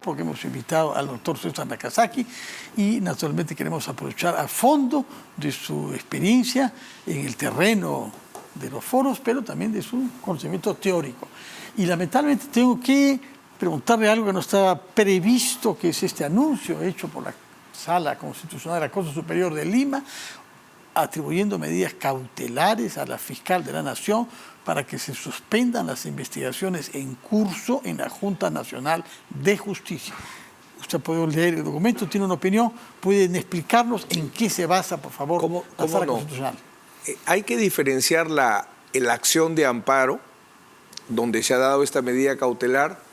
porque hemos invitado al doctor César Nakazaki y naturalmente queremos aprovechar a fondo de su experiencia en el terreno de los foros, pero también de su conocimiento teórico. Y lamentablemente tengo que preguntarle algo que no estaba previsto, que es este anuncio hecho por la Sala Constitucional de la Corte Superior de Lima, atribuyendo medidas cautelares a la fiscal de la Nación para que se suspendan las investigaciones en curso en la Junta Nacional de Justicia. Usted puede leer el documento, tiene una opinión, pueden explicarnos en qué se basa, por favor, la Sala Constitucional. Hay que diferenciar la acción de amparo, donde se ha dado esta medida cautelar,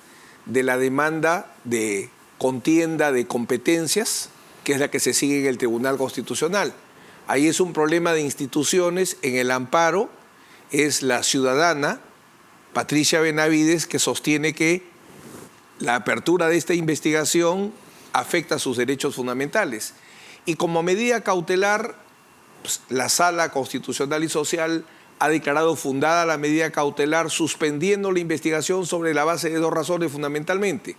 de la demanda de contienda de competencias, que es la que se sigue en el Tribunal Constitucional. Ahí es un problema de instituciones. En el amparo es la ciudadana Patricia Benavides, que sostiene que la apertura de esta investigación afecta sus derechos fundamentales. Y como medida cautelar, pues, la Sala Constitucional y Social ha declarado fundada la medida cautelar, suspendiendo la investigación sobre la base de dos razones fundamentalmente: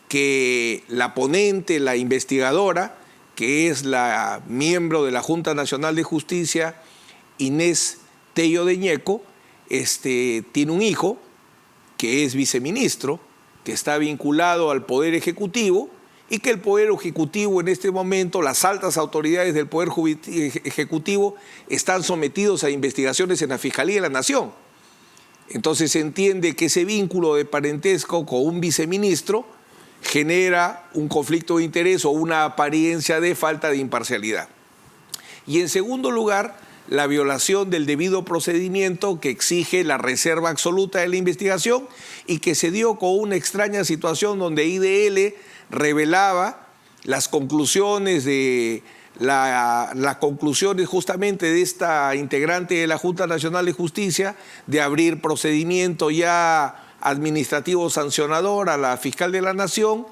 que la ponente, la investigadora, que es la miembro de la Junta Nacional de Justicia, Inés Tello de Ñeco, tiene un hijo que es viceministro, que está vinculado al Poder Ejecutivo, y que el Poder Ejecutivo en este momento, las altas autoridades del Poder Ejecutivo, están sometidos a investigaciones en la Fiscalía de la Nación. Entonces se entiende que ese vínculo de parentesco con un viceministro genera un conflicto de interés o una apariencia de falta de imparcialidad. Y en segundo lugar, la violación del debido procedimiento que exige la reserva absoluta de la investigación y que se dio con una extraña situación donde IDL revelaba las conclusiones justamente de esta integrante de la Junta Nacional de Justicia de abrir procedimiento ya administrativo sancionador a la fiscal de la Nación,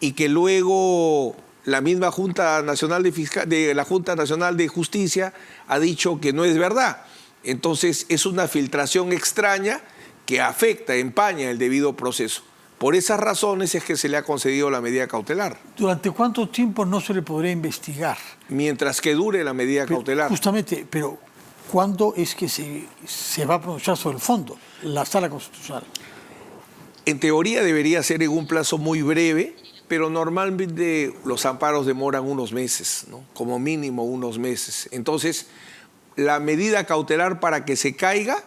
y que luego la misma Junta Nacional de Justicia ha dicho que no es verdad. Entonces es una filtración extraña que afecta, empaña el debido proceso. Por esas razones es que se le ha concedido la medida cautelar. ¿Durante cuánto tiempo no se le podría investigar? Mientras que dure la medida cautelar. Justamente, pero ¿cuándo es que se va a pronunciar sobre el fondo, la Sala Constitucional? En teoría debería ser en un plazo muy breve, pero normalmente los amparos demoran unos meses, ¿no? Como mínimo unos meses. Entonces, la medida cautelar para que se caiga,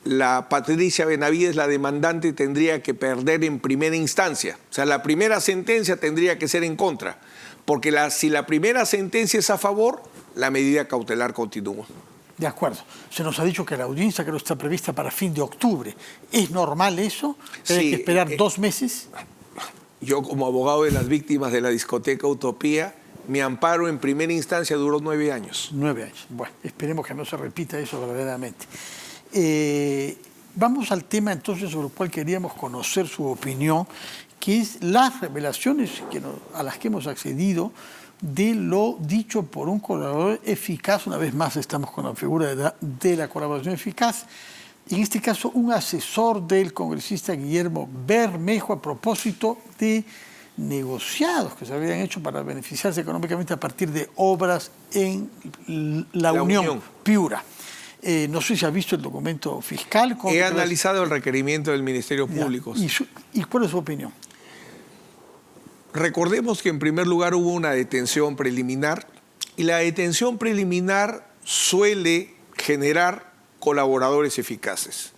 la Patricia Benavides, la demandante, tendría que perder en primera instancia. O sea, la primera sentencia tendría que ser en contra, porque si la primera sentencia es a favor, la medida cautelar continúa. De acuerdo. Se nos ha dicho que la audiencia creo está prevista para fin de octubre. ¿Es normal eso? Sí, ¿Hay que esperar 2 meses? Yo, como abogado de las víctimas de la discoteca Utopía, mi amparo en primera instancia duró 9 años. 9 años. Bueno, esperemos que no se repita eso verdaderamente. Vamos al tema entonces sobre el cual queríamos conocer su opinión, que es las revelaciones a las que hemos accedido de lo dicho por un colaborador eficaz. Una vez más estamos con la figura de la colaboración eficaz. En este caso, un asesor del congresista Guillermo Bermejo, a propósito de negociados que se habían hecho para beneficiarse económicamente a partir de obras en la Unión Piura. No sé si ha visto el documento fiscal. He analizado el requerimiento del Ministerio Público. ¿Y cuál es su opinión? Recordemos que en primer lugar hubo una detención preliminar, y la detención preliminar suele generar colaboradores eficaces.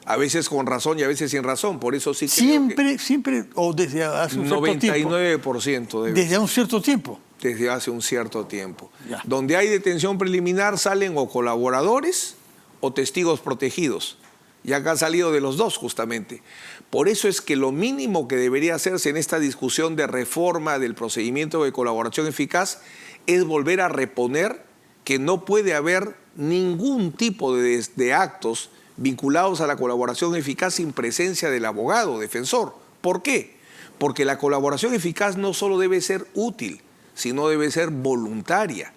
A veces con razón y a veces sin razón. Por eso sí que siempre, o desde hace un cierto tiempo. 99%. ¿Desde un cierto tiempo? Desde hace un cierto tiempo. Ya. Donde hay detención preliminar salen o colaboradores o testigos protegidos. Y acá han salido de los dos justamente. Por eso es que lo mínimo que debería hacerse en esta discusión de reforma del procedimiento de colaboración eficaz es volver a reponer que no puede haber ningún tipo de actos vinculados a la colaboración eficaz sin presencia del abogado defensor. ¿Por qué? Porque la colaboración eficaz no solo debe ser útil, sino debe ser voluntaria,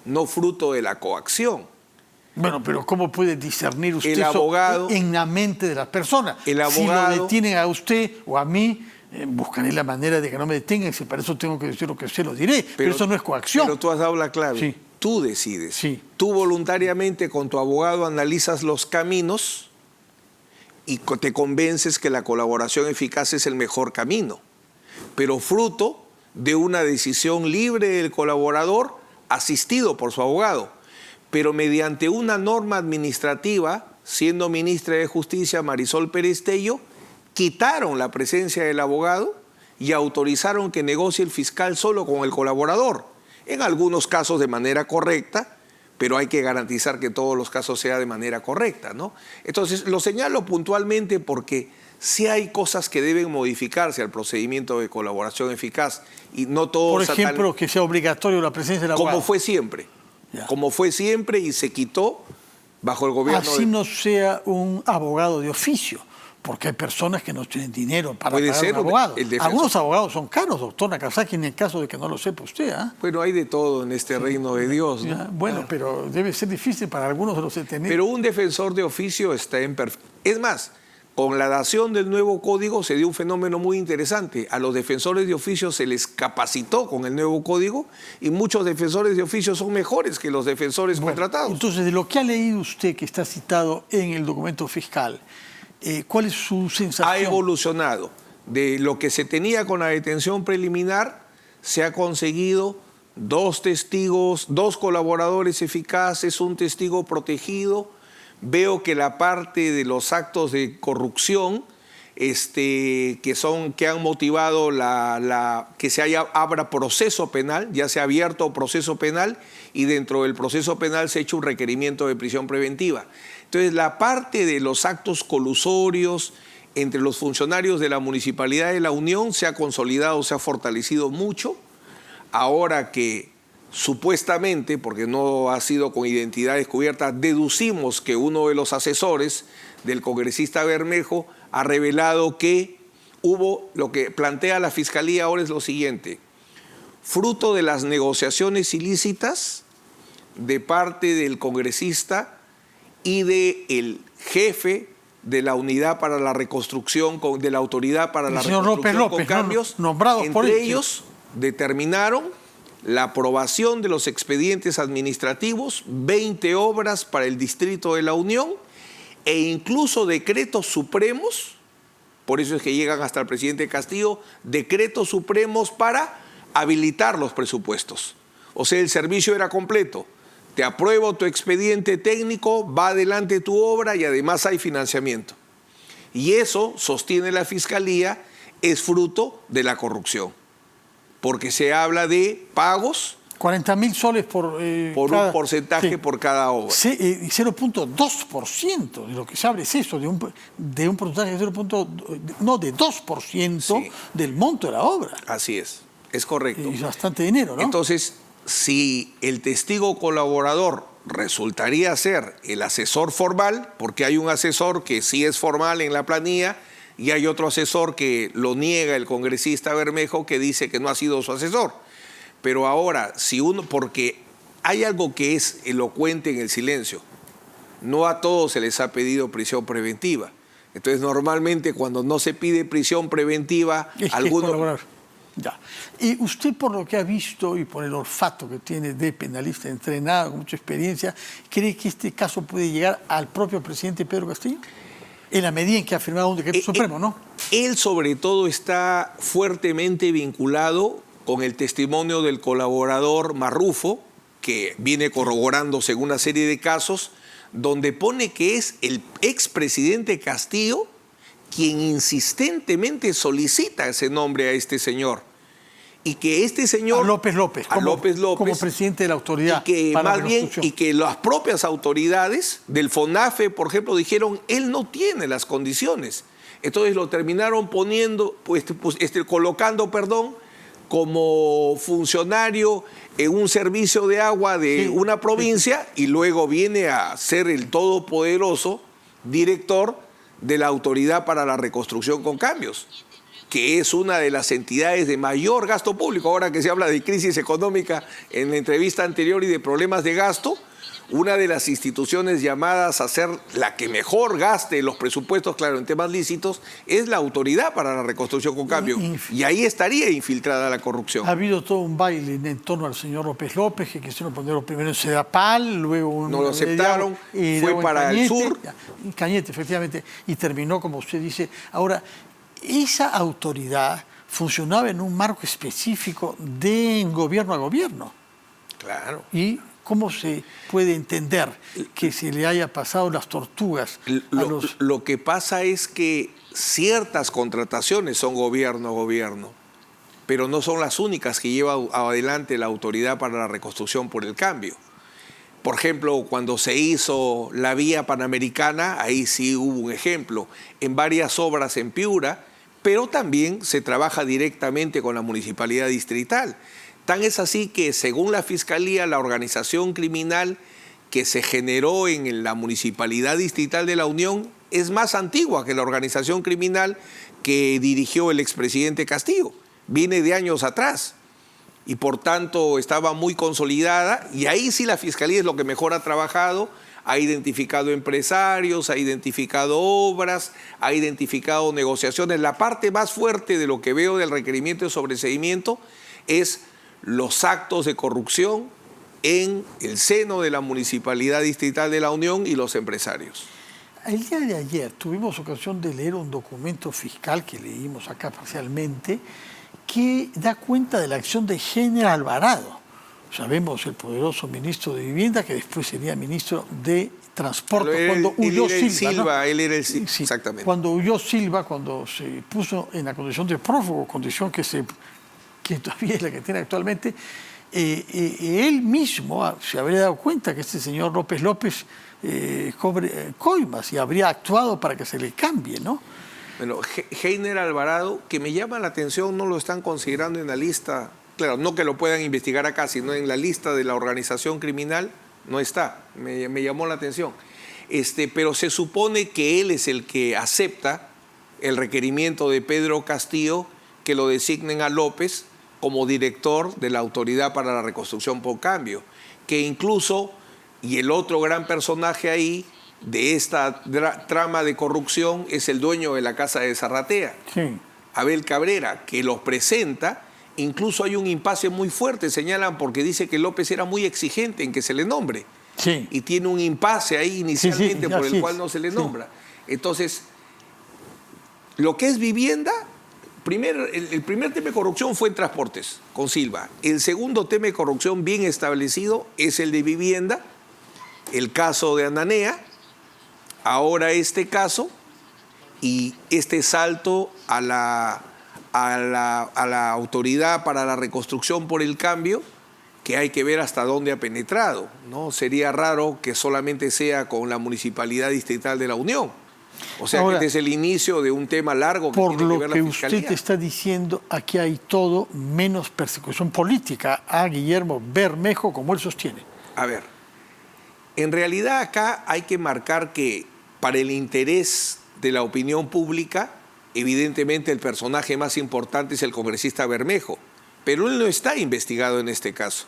no fruto de la coacción. Bueno, pero ¿cómo puede discernir usted el abogado, eso en la mente de las personas? El abogado, si lo detienen a usted o a mí, buscaré la manera de que no me detengan, si para eso tengo que decir lo que sé, lo diré, pero eso no es coacción. Pero tú has dado la clave. Sí. Tú decides. Sí. Tú voluntariamente con tu abogado analizas los caminos y te convences que la colaboración eficaz es el mejor camino, pero fruto de una decisión libre del colaborador asistido por su abogado, pero mediante una norma administrativa, siendo ministra de Justicia Marisol Pérez Tello, quitaron la presencia del abogado y autorizaron que negocie el fiscal solo con el colaborador, en algunos casos de manera correcta, pero hay que garantizar que todos los casos sea de manera correcta, ¿no? Entonces, lo señalo puntualmente porque sí hay cosas que deben modificarse al procedimiento de colaboración eficaz y no todo... Por ejemplo, que sea obligatorio la presencia del abogado. Como fue siempre. Ya. Como fue siempre y se quitó bajo el gobierno... Así no sea un abogado de oficio, porque hay personas que no tienen dinero para Puede pagar ser un abogado. el defensor. Algunos abogados son caros, doctor Nakazaki, en el caso de que no lo sepa usted. ¿Ah? Bueno, hay de todo en este reino de Dios, ¿no? Ya, bueno, pero debe ser difícil para algunos de los detenidos. Pero un defensor de oficio está en perfecto... Es más, con la dación del nuevo código se dio un fenómeno muy interesante. A los defensores de oficio se les capacitó con el nuevo código y muchos defensores de oficio son mejores que los defensores contratados. Entonces, de lo que ha leído usted, que está citado en el documento fiscal, ¿cuál es su sensación? Ha evolucionado. De lo que se tenía con la detención preliminar, se ha conseguido 2 testigos, 2 colaboradores eficaces, un testigo protegido. Veo que la parte de los actos de corrupción que han motivado que se abra proceso penal, ya se ha abierto proceso penal y dentro del proceso penal se ha hecho un requerimiento de prisión preventiva. Entonces, la parte de los actos colusorios entre los funcionarios de la Municipalidad de La Unión se ha consolidado, se ha fortalecido mucho. Ahora que supuestamente, porque no ha sido con identidad descubierta, deducimos que uno de los asesores del congresista Bermejo ha revelado que lo que plantea la Fiscalía ahora es lo siguiente: fruto de las negociaciones ilícitas de parte del congresista y del jefe de la Unidad para la Reconstrucción, de la Autoridad para la Reconstrucción López, con Cambios, nombrados por entre ellos determinaron la aprobación de los expedientes administrativos, 20 obras para el Distrito de La Unión e incluso decretos supremos, por eso es que llegan hasta el presidente Castillo, decretos supremos para habilitar los presupuestos. O sea, el servicio era completo. Te apruebo tu expediente técnico, va adelante tu obra y además hay financiamiento. Y eso, sostiene la Fiscalía, es fruto de la corrupción. Porque se habla de pagos 40.000 soles por un porcentaje por cada obra. 0.2% de lo que se habla es eso, de un porcentaje de 2% del monto de la obra. Así es correcto. Es bastante dinero, ¿no? Entonces, si el testigo colaborador resultaría ser el asesor formal, porque hay un asesor que sí es formal en la planilla y hay otro asesor que lo niega el congresista Bermejo, que dice que no ha sido su asesor. Pero ahora, porque hay algo que es elocuente en el silencio, no a todos se les ha pedido prisión preventiva. Entonces, normalmente cuando no se pide prisión preventiva, algunos... Ya. Y usted, por lo que ha visto y por el olfato que tiene de penalista entrenado, con mucha experiencia, ¿cree que este caso puede llegar al propio presidente Pedro Castillo? En la medida en que ha firmado un decreto supremo, ¿no? Él, sobre todo, está fuertemente vinculado con el testimonio del colaborador Marrufo, que viene corroborándose en una serie de casos, donde pone que es el expresidente Castillo quien insistentemente solicita ese nombre a este señor. Y que este señor... A López López. Como presidente de la autoridad. Y que las propias autoridades del FONAFE, por ejemplo, dijeron, él no tiene las condiciones. Entonces lo terminaron colocando como funcionario en un servicio de agua de una provincia y luego viene a ser el todopoderoso director de la Autoridad para la Reconstrucción con Cambios, que es una de las entidades de mayor gasto público. Ahora que se habla de crisis económica en la entrevista anterior y de problemas de gasto, una de las instituciones llamadas a ser la que mejor gaste los presupuestos, claro, en temas lícitos, es la Autoridad para la Reconstrucción con Cambio. Y ahí estaría infiltrada la corrupción. Ha habido todo un baile en torno al señor López López, que quisieron ponerlo primero en Sedapal, luego no lo aceptaron, fue para Cañete, el sur. En Cañete, efectivamente, y terminó, como usted dice. Ahora, esa autoridad funcionaba en un marco específico de gobierno a gobierno. Claro. ¿Y cómo se puede entender que se le haya pasado las tortugas a los...? Lo que pasa es que ciertas contrataciones son gobierno a gobierno, pero no son las únicas que lleva adelante la Autoridad para la Reconstrucción por el Cambio. Por ejemplo, cuando se hizo la vía panamericana, ahí sí hubo un ejemplo. En varias obras en Piura, pero también se trabaja directamente con la Municipalidad Distrital. Tan es así que, según la Fiscalía, la organización criminal que se generó en la Municipalidad Distrital de la Unión es más antigua que la organización criminal que dirigió el expresidente Castillo. Viene de años atrás y, por tanto, estaba muy consolidada, y ahí sí la Fiscalía es lo que mejor ha trabajado. Ha identificado empresarios, ha identificado obras, ha identificado negociaciones. La parte más fuerte de lo que veo del requerimiento de sobreseimiento es los actos de corrupción en el seno de la Municipalidad Distrital de la Unión y los empresarios. El día de ayer tuvimos ocasión de leer un documento fiscal que leímos acá parcialmente, que da cuenta de la acción de Heiner Alvarado. Sabemos, el poderoso ministro de Vivienda, que después sería ministro de Transporte, cuando huyó Silva, ¿no? Él era el Sí, exactamente. Cuando huyó Silva, cuando se puso en la condición de prófugo, condición que todavía es la que tiene actualmente, él mismo se habría dado cuenta que este señor López López cobre coimas y habría actuado para que se le cambie, ¿no? Bueno, Heiner Alvarado, que me llama la atención, no lo están considerando en la lista. Claro, no que lo puedan investigar acá, sino en la lista de la organización criminal no está. Me llamó la atención. Pero se supone que él es el que acepta el requerimiento de Pedro Castillo que lo designen a López como director de la Autoridad para la Reconstrucción por Cambio. Que incluso, y el otro gran personaje ahí de esta trama de corrupción es el dueño de la Casa de Zarratea, sí, Abel Cabrera, que los presenta. Incluso hay un impasse muy fuerte, señalan, porque dice que López era muy exigente en que se le nombre. Sí. Y tiene un impasse ahí inicialmente por el cual no se le nombra. Sí. Entonces, lo que es vivienda, el primer tema de corrupción fue en transportes, con Silva. El segundo tema de corrupción bien establecido es el de vivienda, el caso de Ananea, ahora este caso, y este salto a la Autoridad para la Reconstrucción por el Cambio, que hay que ver hasta dónde ha penetrado, ¿no? Sería raro que solamente sea con la Municipalidad Distrital de la Unión. O sea, ahora, que este es el inicio de un tema largo que tiene que ver la Fiscalía. Por lo que usted está diciendo, aquí hay todo menos persecución política a Guillermo Bermejo, como él sostiene. A ver, en realidad acá hay que marcar que para el interés de la opinión pública, evidentemente el personaje más importante es el congresista Bermejo, pero él no está investigado en este caso.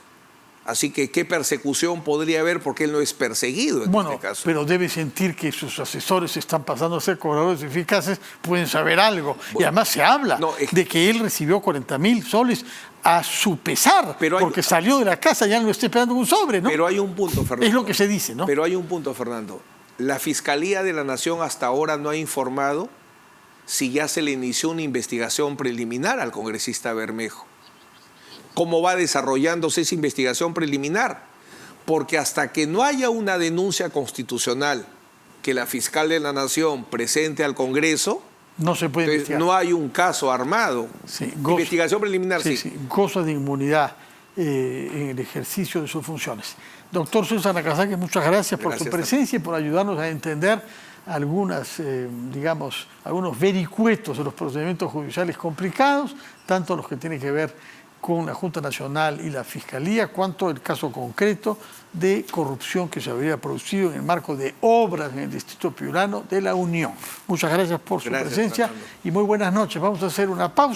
Así que, ¿qué persecución podría haber? Porque él no es perseguido en este caso. Pero debe sentir que sus asesores están pasando a ser cobradores eficaces, pueden saber algo. Bueno, y además se habla de que él recibió 40.000 soles a su pesar, porque salió de la casa, ya no lo está esperando un sobre, ¿no? Pero hay un punto, Fernando. Es lo que se dice, ¿no? Pero hay un punto, Fernando. La Fiscalía de la Nación hasta ahora no ha informado si ya se le inició una investigación preliminar al congresista Bermejo. ¿Cómo va desarrollándose esa investigación preliminar? Porque hasta que no haya una denuncia constitucional que la fiscal de la Nación presente al Congreso, no se puede investigar. No hay un caso armado. Sí, investigación preliminar, sí. Goza de inmunidad en el ejercicio de sus funciones. Doctor César Nakazaki, muchas gracias por su presencia y por ayudarnos a entender algunos vericuetos de los procedimientos judiciales complicados, tanto los que tienen que ver con la Junta Nacional y la Fiscalía, cuanto el caso concreto de corrupción que se habría producido en el marco de obras en el Distrito Piurano de la Unión. Muchas gracias por su presencia, Fernando, y muy buenas noches. Vamos a hacer una pausa.